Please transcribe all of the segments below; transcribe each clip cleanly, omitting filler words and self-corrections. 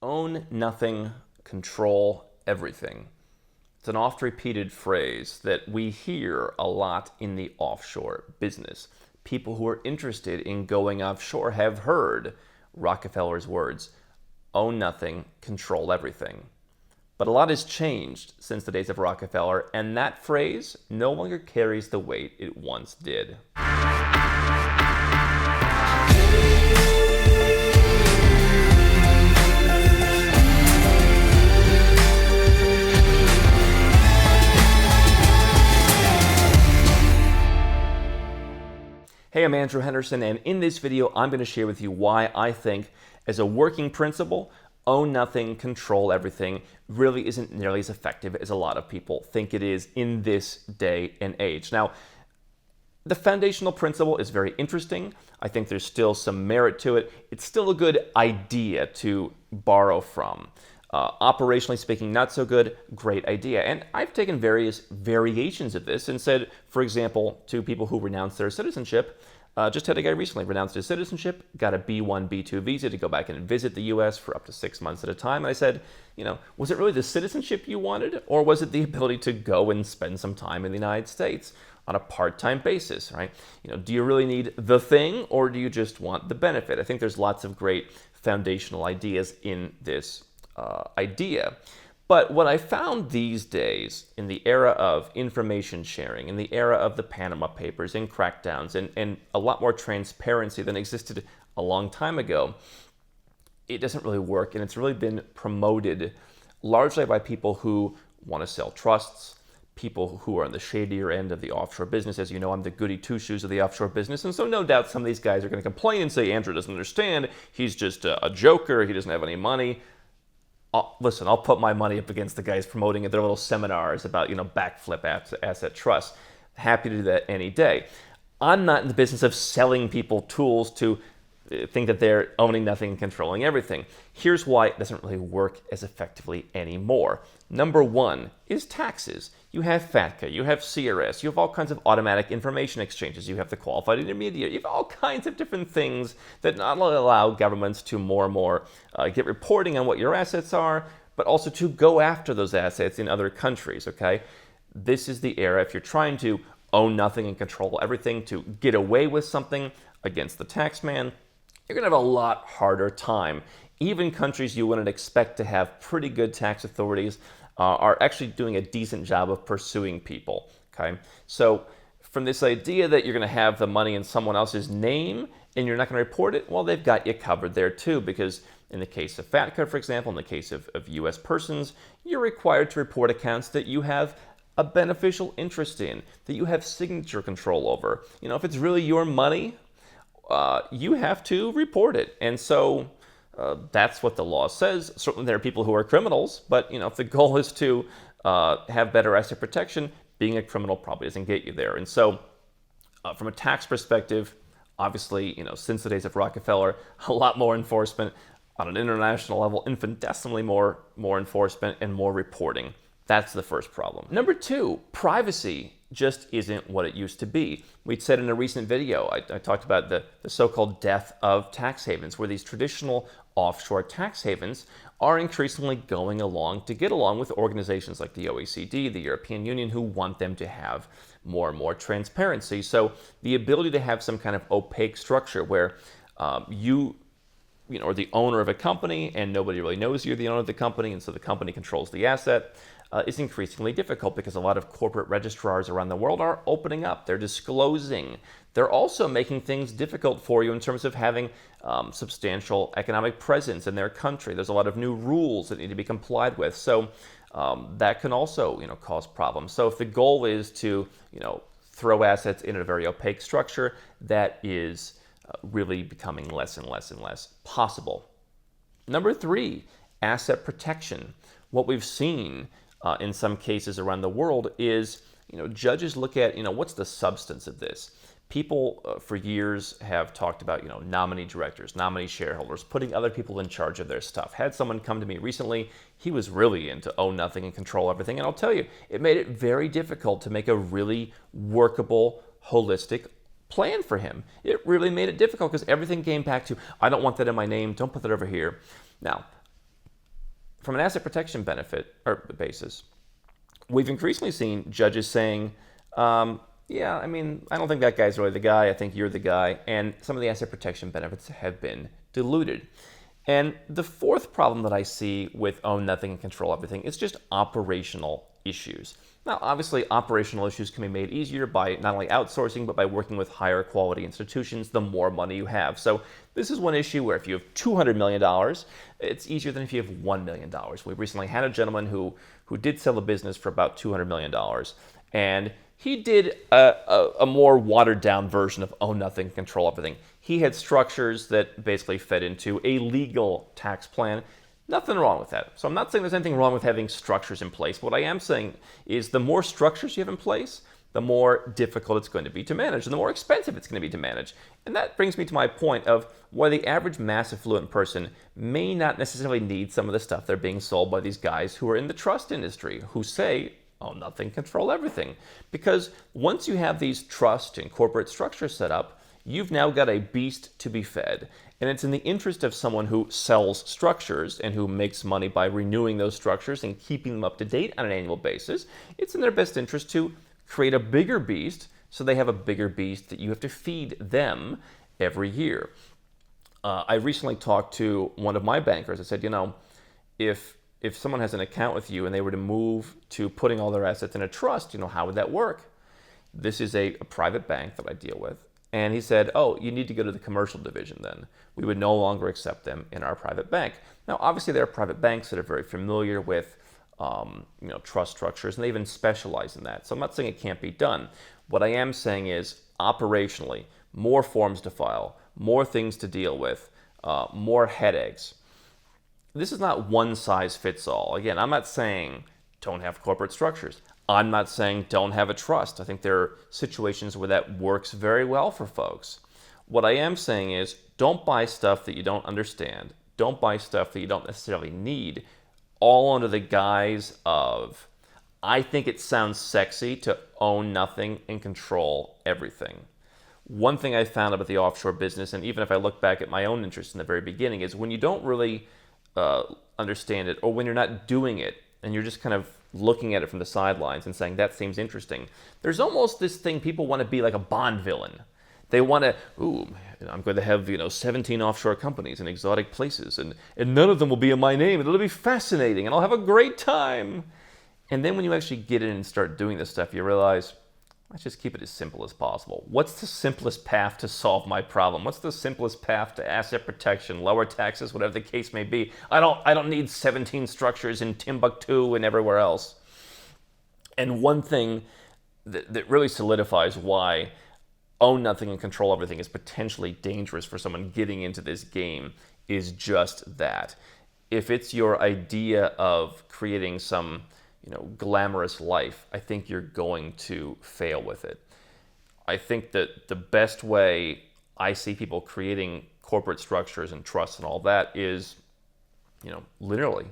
Own nothing, control everything. It's an oft repeated phrase that we hear a lot in the offshore business. People who are interested in going offshore have heard Rockefeller's words, own nothing, control everything. But a lot has changed since the days of Rockefeller, and that phrase no longer carries the weight it once did. Hey, I'm Andrew Henderson, and in this video, I'm going to share with you why I think, as a working principle, own nothing, control everything really isn't nearly as effective as a lot of people think it is in this day and age. Now, the foundational principle is very interesting. I think there's still some merit to it. It's still a good idea to borrow from. Operationally speaking, not so good, great idea. And I've taken various variations of this and said, for example, to people who renounce their citizenship, just had a guy recently renounced his citizenship, got a B1, B2 visa to go back and visit the US for up to 6 months at a time. And I said, was it really the citizenship you wanted, or was it the ability to go and spend some time in the United States on a part-time basis, right? Do you really need the thing, or do you just want the benefit? I think there's lots of great foundational ideas in this idea. But what I found these days, in the era of information sharing, in the era of the Panama Papers and crackdowns, and a lot more transparency than existed a long time ago, it doesn't really work. And it's really been promoted largely by people who want to sell trusts, people who are on the shadier end of the offshore business. As you know, I'm the goody two-shoes of the offshore business. And so no doubt some of these guys are going to complain and say, Andrew doesn't understand. He's just a joker. He doesn't have any money. Listen, I'll put my money up against the guys promoting their little seminars about, backflip asset trusts. Happy to do that any day. I'm not in the business of selling people tools to think that they're owning nothing and controlling everything. Here's why it doesn't really work as effectively anymore. Number one is taxes. You have FATCA, you have CRS, you have all kinds of automatic information exchanges, you have the qualified intermediary, you have all kinds of different things that not only allow governments to more and more get reporting on what your assets are, but also to go after those assets in other countries, okay? This is the era, if you're trying to own nothing and control everything, to get away with something against the tax man, you're going to have a lot harder time. Even countries you wouldn't expect to have pretty good tax authorities are actually doing a decent job of pursuing people, okay? So from this idea that you're going to have the money in someone else's name and you're not going to report it, well, they've got you covered there too, because in the case of FATCA, for example, in the case of U.S. persons, you're required to report accounts that you have a beneficial interest in, that you have signature control over. If it's really your money, you have to report it. And so that's what the law says. Certainly there are people who are criminals, but if the goal is to have better asset protection, being a criminal probably doesn't get you there. And so from a tax perspective, obviously, since the days of Rockefeller, a lot more enforcement on an international level, infinitesimally more enforcement and more reporting. That's the first problem. Number two, privacy just isn't what it used to be. We'd said in a recent video, I talked about the so-called death of tax havens, where these traditional offshore tax havens are increasingly going along to get along with organizations like the OECD, the European Union, who want them to have more and more transparency. So the ability to have some kind of opaque structure where you are the owner of a company and nobody really knows you're the owner of the company, and so the company controls the asset, is increasingly difficult because a lot of corporate registrars around the world are opening up. They're disclosing. They're also making things difficult for you in terms of having substantial economic presence in their country. There's a lot of new rules that need to be complied with. So that can also cause problems. So if the goal is to throw assets in a very opaque structure, that is really becoming less and less and less possible. Number three, asset protection. What we've seen in some cases around the world is, judges look at, what's the substance of this? People for years have talked about, nominee directors, nominee shareholders, putting other people in charge of their stuff. Had someone come to me recently, he was really into own nothing and control everything. And I'll tell you, it made it very difficult to make a really workable, holistic plan for him. It really made it difficult because everything came back to, I don't want that in my name, don't put that over here. Now, from an asset protection benefit or basis, we've increasingly seen judges saying, yeah, I mean, I don't think that guy's really the guy. I think you're the guy. And some of the asset protection benefits have been diluted. And the fourth problem that I see with own nothing and control everything is just operational issues. Now, obviously, operational issues can be made easier by not only outsourcing, but by working with higher quality institutions the more money you have. So this is one issue where if you have $200 million, it's easier than if you have $1 million. We recently had a gentleman who did sell a business for about $200 million. And he did a more watered down version of own nothing, control everything. He had structures that basically fed into a legal tax plan. Nothing wrong with that. So I'm not saying there's anything wrong with having structures in place. What I am saying is the more structures you have in place, the more difficult it's going to be to manage and the more expensive it's going to be to manage. And that brings me to my point of why the average mass affluent person may not necessarily need some of the stuff they're being sold by these guys who are in the trust industry who say, own nothing, control everything. Because once you have these trust and corporate structures set up, you've now got a beast to be fed. And it's in the interest of someone who sells structures and who makes money by renewing those structures and keeping them up to date on an annual basis. It's in their best interest to create a bigger beast so they have a bigger beast that you have to feed them every year. I recently talked to one of my bankers. I said, you know, if someone has an account with you and they were to move to putting all their assets in a trust, you know, how would that work? This is a private bank that I deal with. And he said, oh, you need to go to the commercial division then. We would no longer accept them in our private bank. Now, obviously, there are private banks that are very familiar with trust structures, and they even specialize in that. So I'm not saying it can't be done. What I am saying is, operationally, more forms to file, more things to deal with, more headaches. This is not one size fits all. Again, I'm not saying don't have corporate structures. I'm not saying don't have a trust. I think there are situations where that works very well for folks. What I am saying is don't buy stuff that you don't understand. Don't buy stuff that you don't necessarily need, all under the guise of, I think it sounds sexy to own nothing and control everything. One thing I found about the offshore business, and even if I look back at my own interest in the very beginning, is when you don't really understand it, or when you're not doing it, and you're just kind of looking at it from the sidelines and saying, that seems interesting. There's almost this thing, people want to be like a Bond villain. They want to, I'm going to have 17 offshore companies in exotic places, and none of them will be in my name, and it'll be fascinating, and I'll have a great time. And then when you actually get in and start doing this stuff, you realize, let's just keep it as simple as possible. What's the simplest path to solve my problem? What's the simplest path to asset protection, lower taxes, whatever the case may be? I don't need 17 structures in Timbuktu and everywhere else. And one thing that really solidifies why own nothing and control everything is potentially dangerous for someone getting into this game is just that. If it's your idea of creating some glamorous life, I think you're going to fail with it. I think that the best way I see people creating corporate structures and trusts and all that is, literally,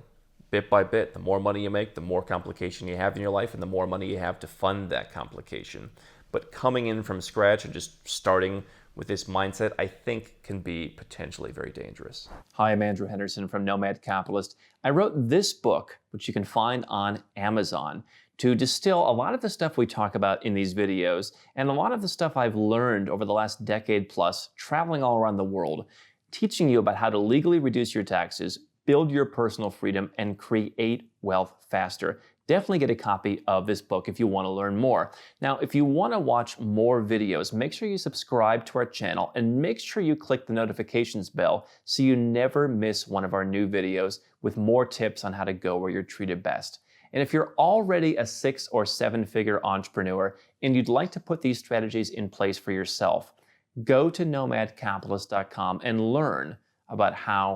bit by bit. The more money you make, the more complication you have in your life, and the more money you have to fund that complication. But coming in from scratch and just starting with this mindset, I think can be potentially very dangerous. Hi, I'm Andrew Henderson from Nomad Capitalist. I wrote this book, which you can find on Amazon, to distill a lot of the stuff we talk about in these videos and a lot of the stuff I've learned over the last decade plus traveling all around the world, teaching you about how to legally reduce your taxes, build your personal freedom, and create wealth faster. Definitely get a copy of this book if you want to learn more. Now, if you want to watch more videos, make sure you subscribe to our channel and make sure you click the notifications bell so you never miss one of our new videos with more tips on how to go where you're treated best. And if you're already a 6 or 7 figure entrepreneur and you'd like to put these strategies in place for yourself, go to nomadcapitalist.com and learn about how